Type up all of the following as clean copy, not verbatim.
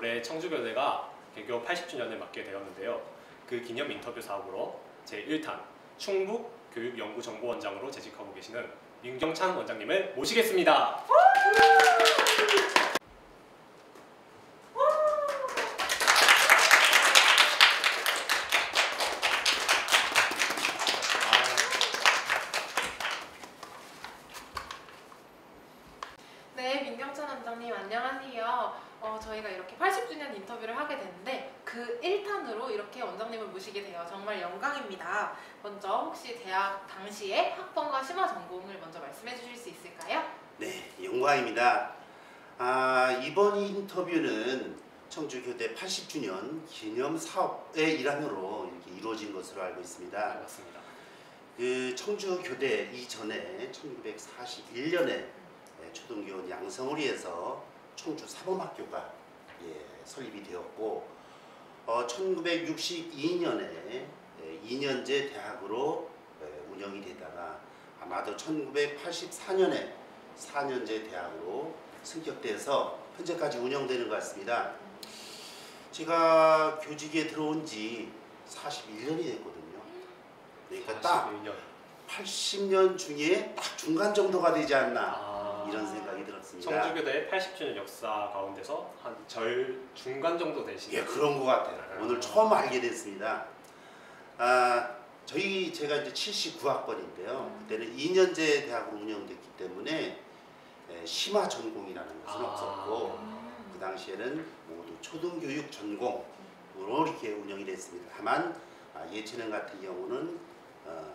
올해 청주교대가 개교 80주년을 맞게 되었는데요. 그 기념 인터뷰 사업으로 제1탄 충북 교육연구정보원장으로 재직하고 계시는 민경찬 원장님을 모시겠습니다. 네, 민경찬 원장님 안녕하세요. 저희가 이렇게 80주년 인터뷰를 하게 됐는데 그 1탄으로 이렇게 원장님을 모시게 되어 정말 영광입니다. 먼저 혹시 대학 당시에 학번과 심화 전공을 먼저 말씀해 주실 수 있을까요? 네, 영광입니다. 이번 인터뷰는 청주교대 80주년 기념 사업의 일환으로 이렇게 이루어진 것으로 알고 있습니다. 네, 맞습니다. 그 청주교대 이전에 1941년에 초등교원 양성오리에서 청주사범학교가 설립이 되었고 1962년에 2년제 대학으로 운영이 되다가 아마도 1984년에 4년제 대학으로 승격돼서 현재까지 운영되는 것 같습니다. 제가 교직에 들어온 지 41년이 됐거든요. 그러니까 딱 80년 중에 딱 중간 정도가 되지 않나 이런 생각이 들었습니다. 청주교대 80주년 역사 가운데서 한 절 중간 정도 되시는. 예, 그런 것 같아요. 오늘 처음 알게 됐습니다. 제가 이제 79학번인데요. 그때는 2년제 대학으로 운영됐기 때문에 심화 전공이라는 것은 없었고 그 당시에는 모두 초등교육 전공으로 이렇게 운영이 됐습니다. 다만 예체능 같은 경우는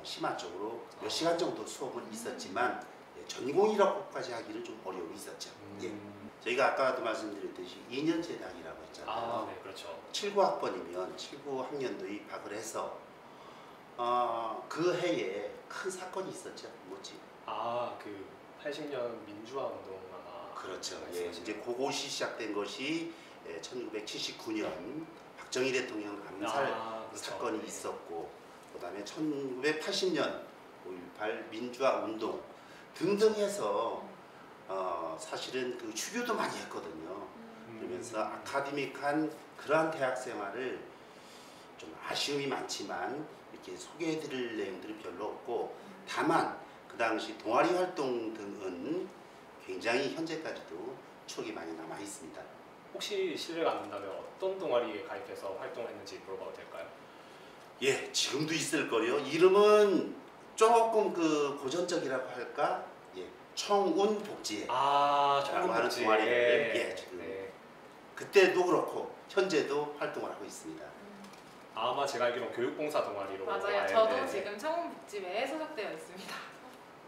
심화 쪽으로 몇 시간 정도 수업은 있었지만 전공이라고까지 하기는 좀 어려움이 있었죠. 예. 저희가 아까도 말씀드렸듯이 2년제 대학이라고 했잖아요. 네, 그렇죠. 79학번이면 79학년도에 입학을 해서 그 해에 큰 사건이 있었죠. 뭐지? 그 80년 민주화 운동 아마. 그렇죠. 예, 이제 그것이 시작된 것이 1979년 박정희 대통령 암살 그렇죠. 사건이 있었고, 그다음에 1980년 5.18 민주화 운동 등등 해서 사실은 그 휴교도 많이 했거든요. 그러면서 아카데믹한 그러한 대학 생활을 좀 아쉬움이 많지만 이렇게 소개해드릴 내용들이 별로 없고, 다만 그 당시 동아리 활동 등은 굉장히 현재까지도 추억이 많이 남아 있습니다. 혹시 실례가 안 된다면 어떤 동아리에 가입해서 활동을 했는지 물어봐도 될까요? 예, 지금도 있을 거요. 이름은 조금 그 고전적이라고 할까? 예, 청운복지회. 라고 하는 동아리를 지금 그때도 그렇고 현재도 활동을 하고 있습니다. 아마 제가 알기로는 교육봉사 동아리로. 맞아요. 저도 지금 청운복지회에 소속되어 있습니다.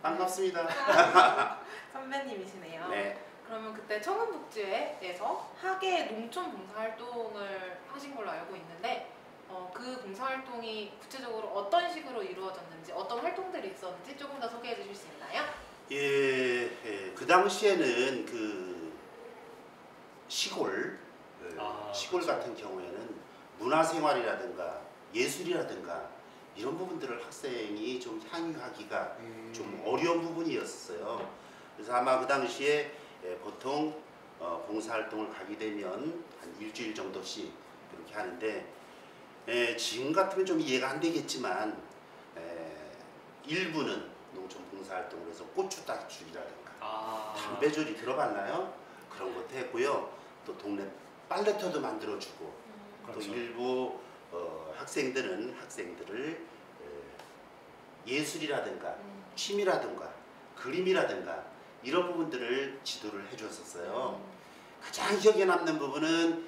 반갑습니다. 선배님이시네요. 네. 그러면 그때 청운복지회에서 학예 농촌 봉사활동을 하신 걸로 알고 있는데 그 봉사활동이 구체적으로 어떤 식으로 이루어졌는지, 어떤 활동들이 있었는지 조금 더 소개해 주실 수 있나요? 그 당시에는 그 시골 그렇죠. 같은 경우에는 문화생활이라든가 예술이라든가 이런 부분들을 학생이 좀 향유하기가 좀 어려운 부분이었어요. 그래서 아마 그 당시에 보통 봉사활동을 가게 되면 한 일주일 정도씩 그렇게 하는데, 지금 같으면 좀 이해가 안 되겠지만 일부는 농촌 봉사활동을 해서 고추 따줄이라든가 담배줄이 들어봤나요? 그런 것도 했고요. 또 동네 빨래터도 만들어주고, 그렇죠. 또 일부 학생들은 학생들을 예술이라든가 취미라든가 그림이라든가 이런 부분들을 지도를 해줬었어요. 가장 기억에 남는 부분은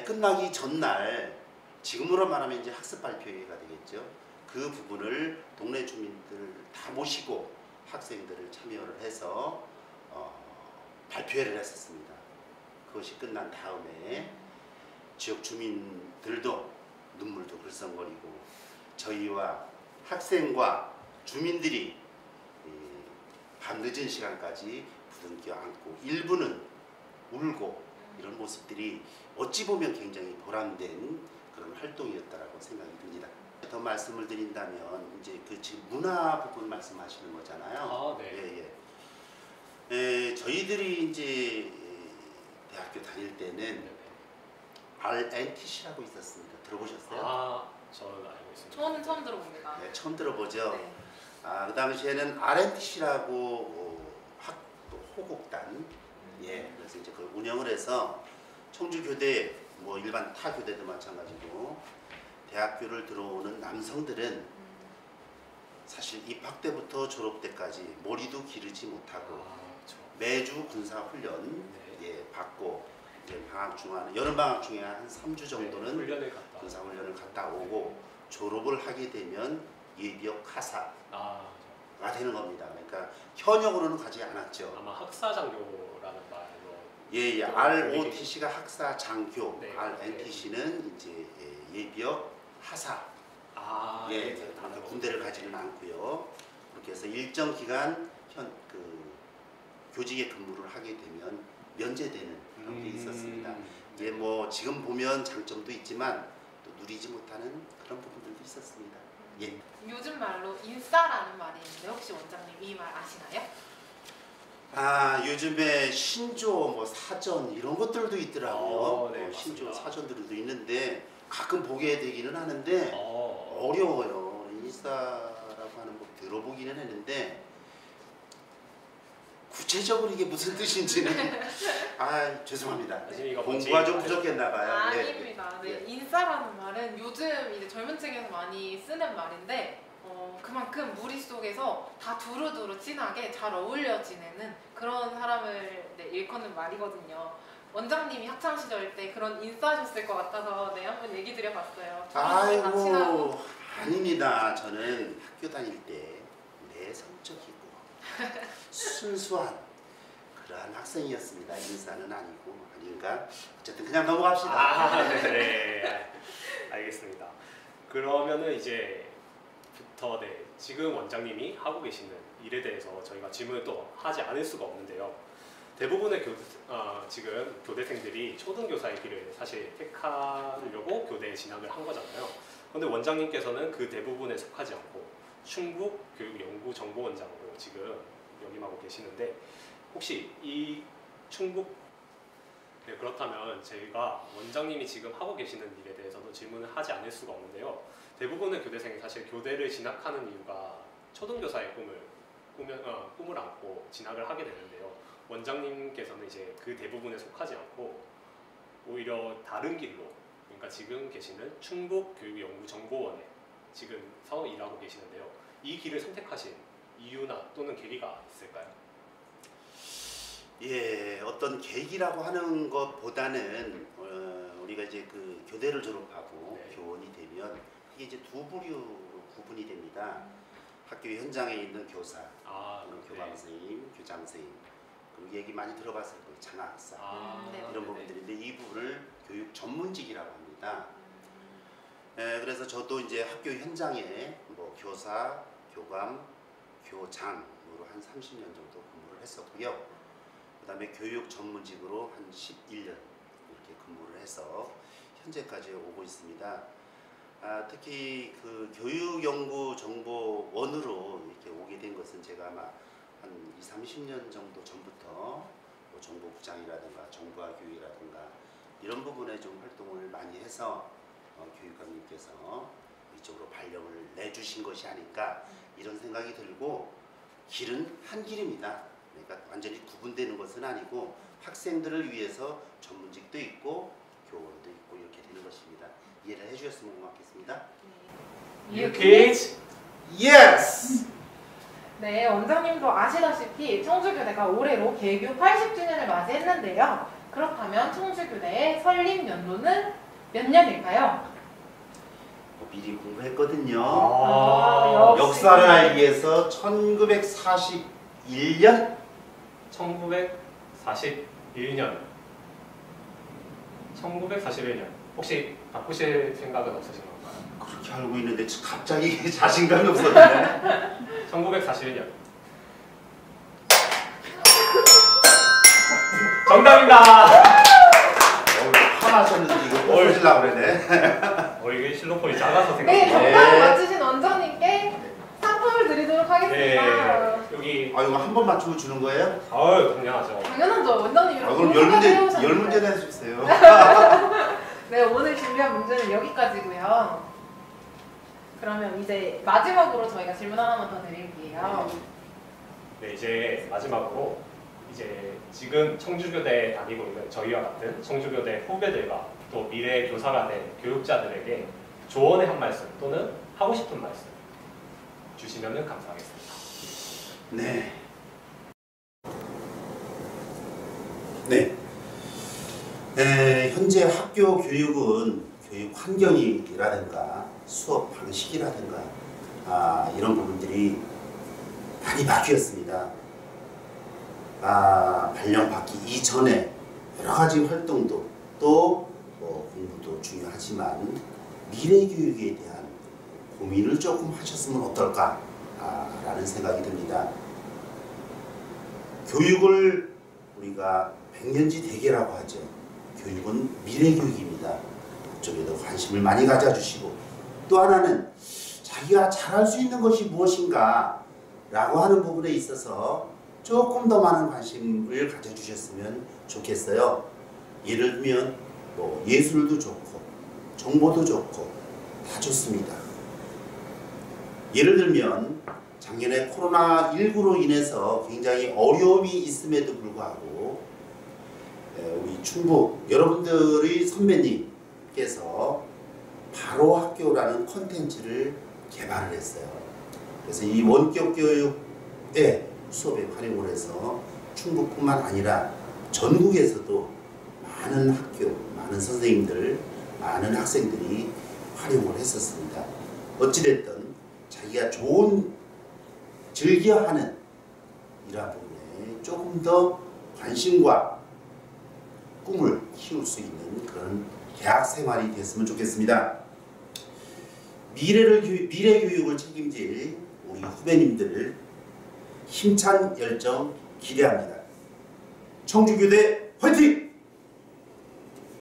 끝나기 전날, 지금으로 말하면 이제 학습 발표회가 되겠죠. 그 부분을 동네 주민들 다 모시고 학생들을 참여를 해서 발표회를 했었습니다. 그것이 끝난 다음에 지역 주민들도 눈물도 글썽거리고 저희와 학생과 주민들이 밤늦은 시간까지 부둥켜 안고 일부는 울고, 이런 모습들이 어찌 보면 굉장히 보람된 그런 활동이었다라고 생각이 듭니다. 더 말씀을 드린다면 이제 그 지금 문화 부분 말씀하시는 거잖아요. 네. 저희들이 이제 대학교 다닐 때는 RNTC라고 있었습니다. 들어보셨어요? 아, 저는 알고 있습니다. 저는 처음 들어봅니다. 네, 처음 들어보죠. 네. 그 당시에는 RNTC라고 호국단, 예, 그래서 이제 그걸 운영을 해서 청주 교대, 뭐 일반 타 교대도 마찬가지고 대학교를 들어오는 남성들은 사실 입학 때부터 졸업 때까지 머리도 기르지 못하고 그렇죠. 매주 군사 훈련 예, 받고 이제 방학 중에 여름 방학 중에 한 3주 정도는 훈련을 갔다. 군사 훈련을 갔다 오고 졸업을 하게 되면 예비역 하사가 되는 겁니다. 그러니까 현역으로는 가지 않았죠. 아마 학사장교라는 말로. 예, ROTC가 학사 장교, 네. RNTC는 이제 예비역 하사. 예, 그러니까 군대를 가지는 않고요. 그렇게 해서 일정 기간 교직에 근무를 하게 되면 면제되는 그런 게 있었습니다. 예, 뭐 지금 보면 장점도 있지만 또 누리지 못하는 그런 부분들도 있었습니다. 예. 요즘 말로 인싸라는 말이 있는데 혹시 원장님 이 말 아시나요? 요즘에 신조 뭐 사전 이런 것들도 있더라고요. 네, 신조 맞습니다. 사전들도 있는데 가끔 보게 되기는 하는데 어려워요. 인싸라고 하는 거 들어보기는 했는데 구체적으로 이게 무슨 뜻인지는 죄송합니다. 공부가 좀 부족했나 봐요. 아닙니다. 네. 인싸라는 말은 요즘 이제 젊은 층에서 많이 쓰는 말인데 그만큼 무리 속에서 다 두루두루 친하게 잘 어울려 지내는 그런 사람을 일컫는 말이거든요. 원장님이 학창 시절 때 그런 인싸셨을 것 같아서 한번 얘기 드려봤어요. 아이고 아닙니다. 저는 학교 다닐 때 내성적이고 순수한 그러한 학생이었습니다. 인싸는 아닌가? 어쨌든 그냥 넘어갑시다. 네. 알겠습니다. 그러면은 이제부터 지금 원장님이 하고 계시는 일에 대해서 저희가 질문을 또 하지 않을 수가 없는데요. 대부분의 지금 교대생들이 초등교사의 길을 사실 택하려고 교대에 진학을 한 거잖아요. 그런데 원장님께서는 그 대부분에 속하지 않고 충북 교육연구정보원장으로 지금 역임하고 계시는데 혹시 이 충북 그렇다면 저희가 원장님이 지금 하고 계시는 일에 대해서도 질문을 하지 않을 수가 없는데요. 대부분의 교대생이 사실 교대를 진학하는 이유가 초등교사의 꿈을 안고 진학을 하게 되는데요. 원장님께서는 이제 그 대부분에 속하지 않고 오히려 다른 길로, 그러니까 지금 계시는 충북교육연구정보원에 지금서 일하고 계시는데요. 이 길을 선택하신 이유나 또는 계기가 있을까요? 예, 어떤 계기라고 하는 것보다는 우리가 이제 그 교대를 졸업하고 교원이 되면 이게 이제 두 부류로 구분이 됩니다. 학교 현장에 있는 교사, 교감 선생님, 교장 선생님, 그리고 얘기 많이 들어봤을 거예요. 장학사 이런 부분들인데 이 부분을 교육 전문직이라고 합니다. 그래서 저도 이제 학교 현장에 뭐 교사, 교감, 교장으로 한 30년 정도 근무를 했었고요. 그 다음에 교육 전문직으로 한 11년 이렇게 근무를 해서 현재까지 오고 있습니다. 특히 그 교육연구정보원으로 이렇게 오게 된 것은 제가 아마 한 20-30년 정도 전부터 뭐 정보부장이라든가 정보화 교육이라든가 이런 부분에 좀 활동을 많이 해서 교육감님께서 이쪽으로 발령을 내주신 것이 아닐까 이런 생각이 들고 길은 한 길입니다. 그러니까 완전히 구분되는 것은 아니고 학생들을 위해서 전문직도 있고 교원도 있고 이렇게 되는 것입니다. 이해를 해주셨으면 고맙겠습니다. You kids? Yes! 네, 원장님도 아시다시피 청주교대가 올해로 개교 80주년을 맞이했는데요. 그렇다면 청주교대의 설립 연도는 몇 년일까요? 미리 공부했거든요. 역시. 역사를 알기 위해서 1941년? 1941년. 1941년. 혹시 바꾸실 생각은 없으신 건가요? 그렇게 알고 있는데 갑자기 자신감이 없어지네. 1941년. 정답입니다. 화나셨는데 이거 보여주려고 그러네. 이게 실로폰이 작아서 네, 생각합니다. 정답 맞추신 원장님께 상품을 드리도록 하겠습니다. 여기. 이거 한 번 맞추고 주는 거예요? 당연하죠. 당연하죠. 원장님이 그럼 열 문제는 해주세요. 네, 네, 오늘 준비한 문제는 여기까지고요. 그러면 이제 마지막으로 저희가 질문 하나만 더 드릴게요. 네, 이제 마지막으로 이제 지금 청주교대에 다니고 있는 저희와 같은 청주교대 후배들과 또 미래 교사가 될 교육자들에게 조언의 한 말씀 또는 하고 싶은 말씀 주시면 감사하겠습니다. 네. 네. 현재 학교 교육은 교육 환경이라든가 수업 방식이라든가 이런 부분들이 많이 바뀌었습니다. 발령받기 이전에 여러 가지 활동도 또 공부도 중요하지만 미래 교육에 대한 고민을 조금 하셨으면 어떨까라는 생각이 듭니다. 교육을 우리가 백년지 대계라고 하죠. 교육은 미래 교육입니다. 그쪽에도 관심을 많이 가져주시고 또 하나는 자기가 잘할 수 있는 것이 무엇인가 라고 하는 부분에 있어서 조금 더 많은 관심을 가져주셨으면 좋겠어요. 예를 들면 예술도 좋고 정보도 좋고 다 좋습니다. 예를 들면 작년에 코로나19로 인해서 굉장히 어려움이 있음에도 불구하고 우리 충북 여러분들의 선배님께서 바로 학교라는 콘텐츠를 개발을 했어요. 그래서 이 원격 교육의 수업에 활용을 해서 충북뿐만 아니라 전국에서도 많은 학교, 많은 선생님들, 많은 학생들이 활용을 했었습니다. 어찌됐든 자기가 즐겨하는 이러한 부분에 조금 더 관심과 꿈을 키울 수 있는 그런 대학 생활이 됐으면 좋겠습니다. 미래 교육을 책임질 우리 후배님들 힘찬 열정 기대합니다. 청주교대 화이팅!